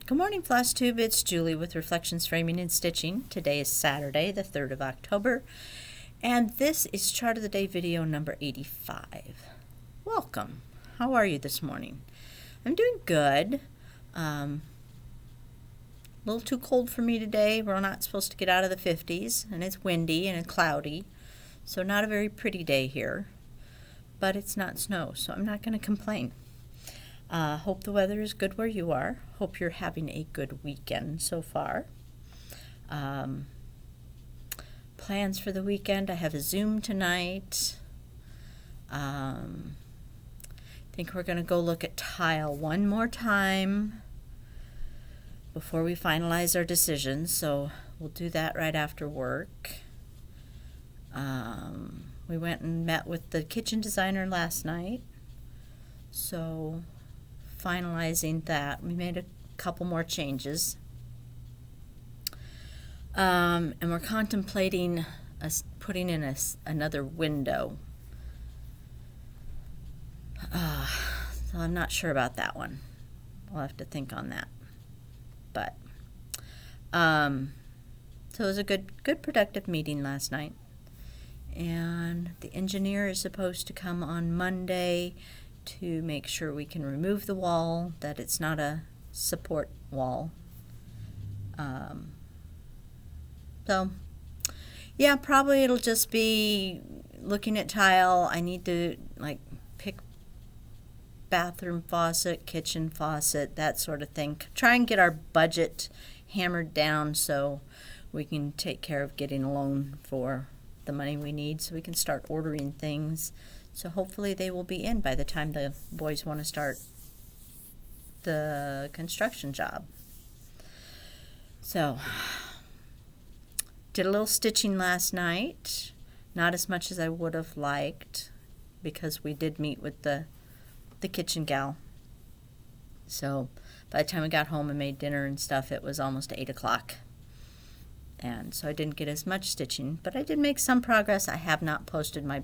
Good morning, Floss Tube. It's Julie with Reflections Framing and Stitching. Today is Saturday, the 3rd of October, and this is Chart of the Day video number 85. Welcome. How are you this morning? I'm doing good. A little too cold for me today. We're not supposed to get out of the 50s, and it's windy and it's cloudy, so not a very pretty day here, but it's not snow, so I'm not going to complain. Hope the weather is good where you are. Hope you're having a good weekend so far. Plans for the weekend. I have a Zoom tonight. Think we're going to go look at tile one more time before we finalize our decisions. So we'll do that right after work. We went and met with the kitchen designer last night. So finalizing that. We made a couple more changes. And we're contemplating putting in another window. So I'm not sure about that one. We'll have to think on that. But so it was a good productive meeting last night. And the engineer is supposed to come on Monday to make sure we can remove the wall, that it's not a support wall. So yeah, probably it'll just be looking at tile. I need to pick bathroom faucet, kitchen faucet, that sort of thing. Try and get our budget hammered down so we can take care of getting a loan for the money we need so we can start ordering things. So hopefully they will be in by the time the boys want to start the construction job. So, did a little stitching last night. Not as much as I would have liked because we did meet with the kitchen gal. So by the time we got home and made dinner and stuff, it was almost 8 o'clock. And so I didn't get as much stitching, but I did make some progress. I have not posted my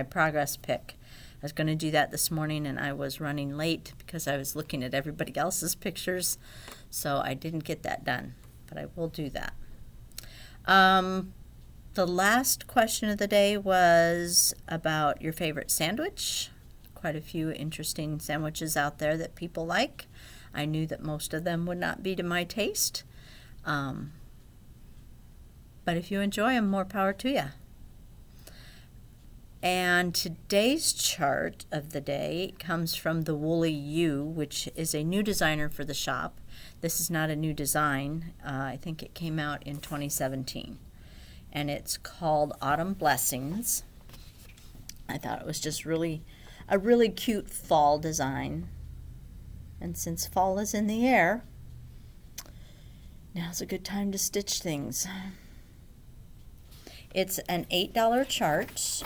progress pic. I was going to do that this morning, and I was running late because I was looking at everybody else's pictures, so I didn't get that done, but I will do that. The last question of the day was about your favorite sandwich. Quite a few interesting sandwiches out there that people like. I knew that most of them would not be to my taste, but if you enjoy them, more power to you. And today's chart of the day comes from the Woolly U, which is a new designer for the shop. This is not a new design. I think it came out in 2017. And it's called Autumn Blessings. I thought it was just a really cute fall design. And since fall is in the air, now's a good time to stitch things. It's an $8 chart.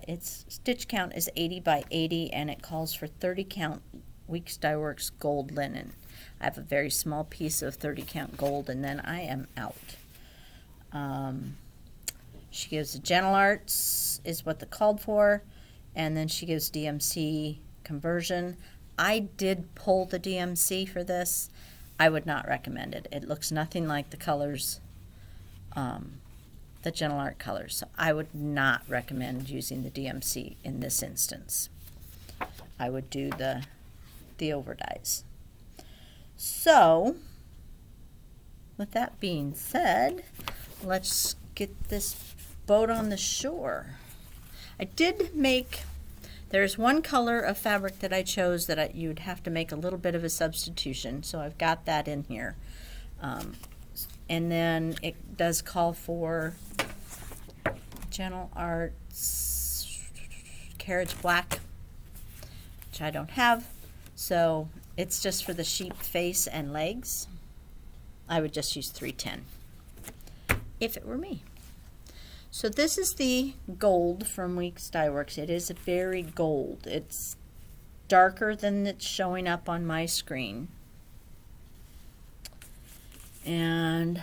Its stitch count is 80 by 80, and it calls for 30 count Weeks Dye Works gold linen. I have a very small piece of 30 count gold, and then I am out. She gives the Gentle Arts is what the called for, and then she gives DMC conversion. I did pull the DMC for this. I would not recommend it. It looks nothing like the colors, the Gentle Art colors. So I would not recommend using the DMC in this instance. I would do the overdyes. So, with that being said, let's get this boat on the shore. I did make, there's one color of fabric that I chose that you'd have to make a little bit of a substitution, so I've got that in here. And then it does call for Gentle Arts Carriage Black, which I don't have, so it's just for the sheep face and legs. I would just use 310 if it were me. So this is the gold from Weeks Dye Works. It is a very gold. It's darker than it's showing up on my screen. And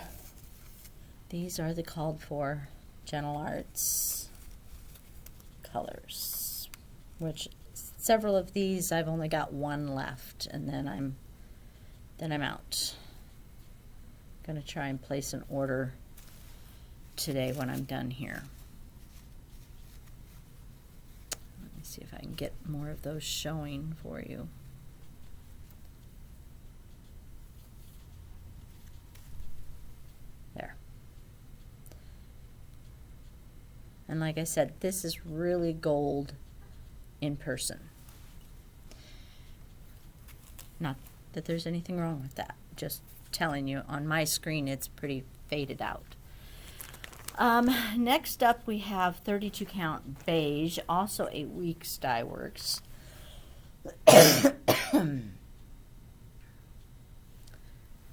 these are the called for Gentle Arts colors, which several of these I've only got one left, and then I'm then I'm out. Gonna try and place an order today when I'm done here. Let me see if I can get more of those showing for you. There. And like I said, this is really gold in person. Not that there's anything wrong with that. Just telling you, on my screen it's pretty faded out. Next up we have 32 count beige, also a Weeks Dye Works.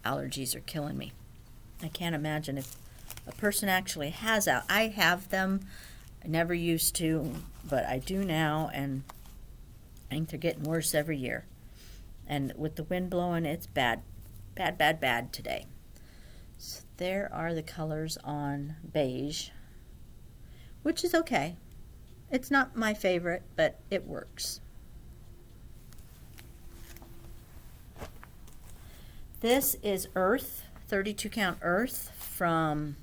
Allergies are killing me. I can't imagine if a person actually has out. I have them. I never used to, but I do now, and I think they're getting worse every year. And with the wind blowing, it's bad. Bad, bad, bad today. So there are the colors on beige, which is okay. It's not my favorite, but it works. This is Earth, 32 count Earth from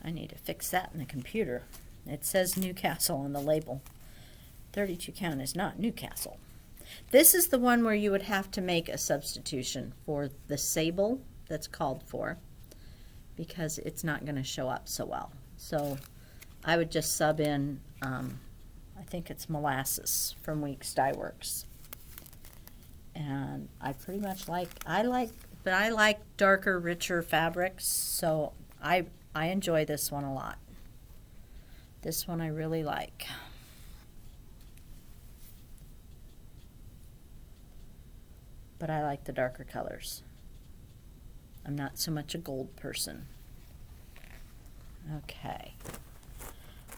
I need to fix that in the computer. It says Newcastle on the label. 32 count is not Newcastle. This is the one where you would have to make a substitution for the sable that's called for, because it's not going to show up so well. So I would just sub in, I think it's molasses from Weeks Dye Works. And I pretty much I like darker, richer fabrics, so I enjoy this one a lot. This one I really like. But I like the darker colors. I'm not so much a gold person. Okay.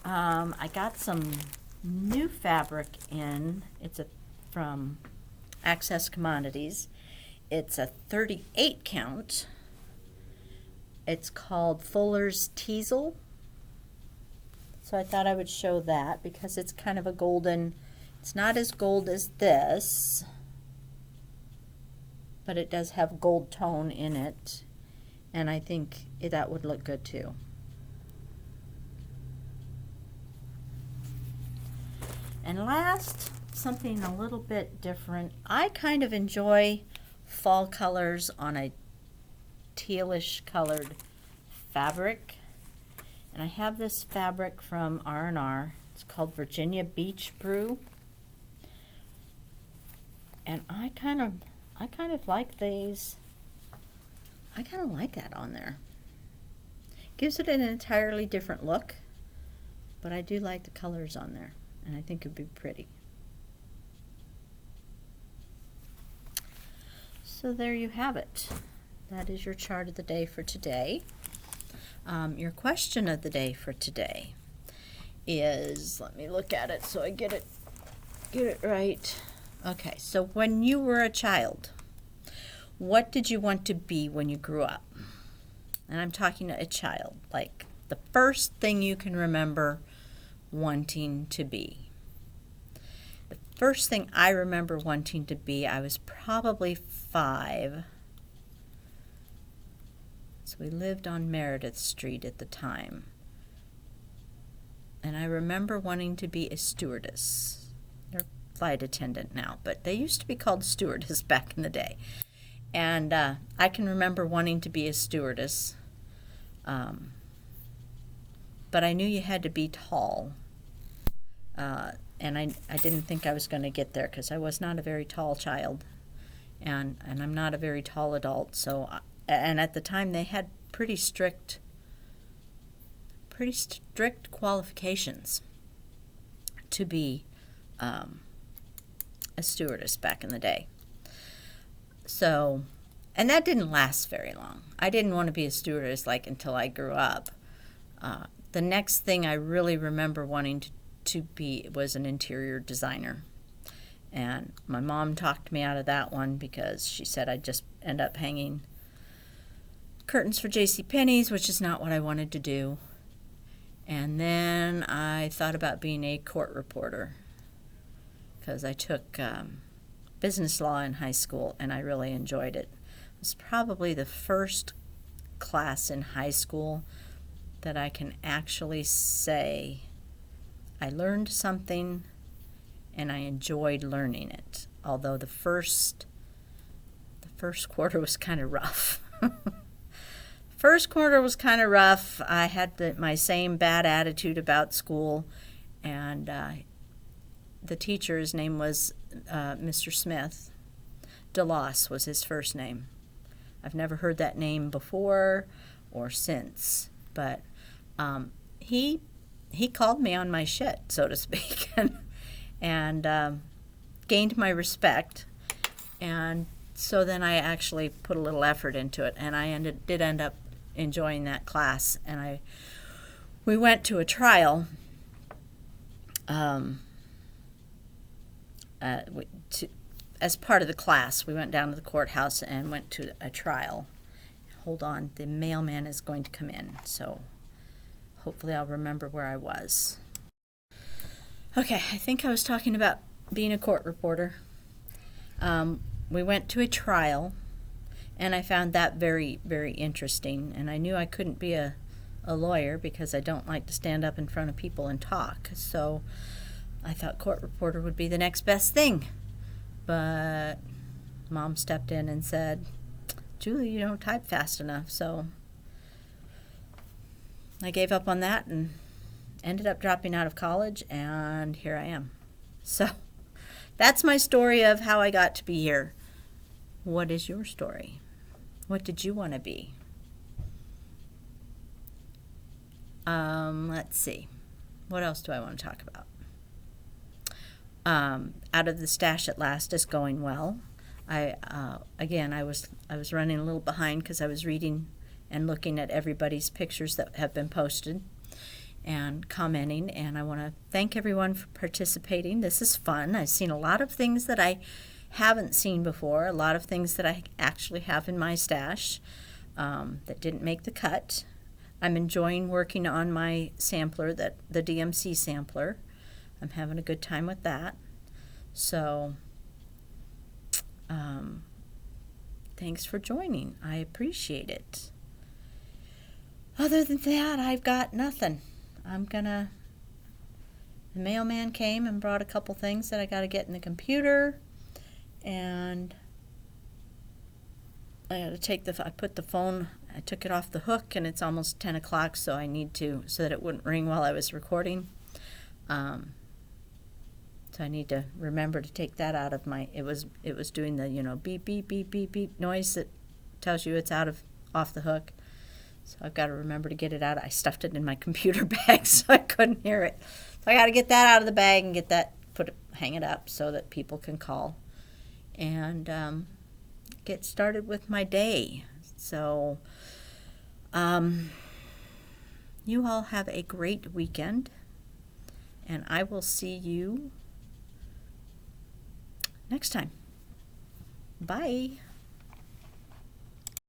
I got some new fabric in. It's from Access Commodities. It's a 38 count. It's called Fuller's Teasel. So I thought I would show that because it's kind of a golden, it's not as gold as this, but it does have gold tone in it, and I think that would look good too. And last, something a little bit different. I kind of enjoy fall colors on a tealish colored fabric, and I have this fabric from R&R. It's called Virginia Beach Brew, and I kind of like these. I kind of like that on there. Gives it an entirely different look, but I do like the colors on there, and I think it'd be pretty. So there you have it. That is your chart of the day for today. Your question of the day for today is, let me look at it so I get it right. Okay, so when you were a child, what did you want to be when you grew up? And I'm talking to a child, like the first thing you can remember wanting to be. The first thing I remember wanting to be, I was probably 5. So we lived on Meredith Street at the time. And I remember wanting to be a stewardess. They're flight attendant now, but they used to be called stewardess back in the day. And I can remember wanting to be a stewardess. But I knew you had to be tall. And I didn't think I was going to get there because I was not a very tall child. And I'm not a very tall adult, so and at the time they had pretty strict qualifications to be a stewardess back in the day. So, and that didn't last very long. I didn't want to be a stewardess until I grew up. The next thing I really remember wanting to be was an interior designer. And my mom talked me out of that one because she said I'd just end up hanging curtains for JCPenney's, which is not what I wanted to do. And then I thought about being a court reporter because I took business law in high school and I really enjoyed it. It was probably the first class in high school that I can actually say I learned something and I enjoyed learning it. Although the first quarter was kind of rough. First quarter was kind of rough. I had my same bad attitude about school, and the teacher, his name was Mr. Smith. DeLoss was his first name. I've never heard that name before or since, but he called me on my shit, so to speak, and gained my respect. And so then I actually put a little effort into it, and I did end up enjoying that class. And we went to a trial. As part of the class, we went down to the courthouse and went to a trial. Hold on, the mailman is going to come in, so hopefully I'll remember where I was. Okay, I think I was talking about being a court reporter. We went to a trial, and I found that very, very interesting. And I knew I couldn't be a lawyer because I don't like to stand up in front of people and talk. So I thought court reporter would be the next best thing. But Mom stepped in and said, Julie, you don't type fast enough. So I gave up on that and ended up dropping out of college, and here I am. So that's my story of how I got to be here. What is your story? What did you want to be? Let's see. What else do I want to talk about? Out of the Stash at Last is going well. I was running a little behind because I was reading and looking at everybody's pictures that have been posted and commenting, and I want to thank everyone for participating. This is fun. I've seen a lot of things that I haven't seen before, a lot of things that I actually have in my stash that didn't make the cut. I'm enjoying working on my sampler, the DMC sampler. I'm having a good time with that. So thanks for joining. I appreciate it. Other than that, I've got nothing. The mailman came and brought a couple things that I got to get in the computer, and I had to I took it off the hook, and it's almost 10 o'clock, so so that it wouldn't ring while I was recording. So I need to remember to take that out of it was doing the, beep, beep, beep, beep, beep noise that tells you it's off the hook. So I've got to remember to get it out. I stuffed it in my computer bag so I couldn't hear it. So I got to get that out of the bag and hang it up so that people can call and get started with my day. So you all have a great weekend, and I will see you next time. Bye.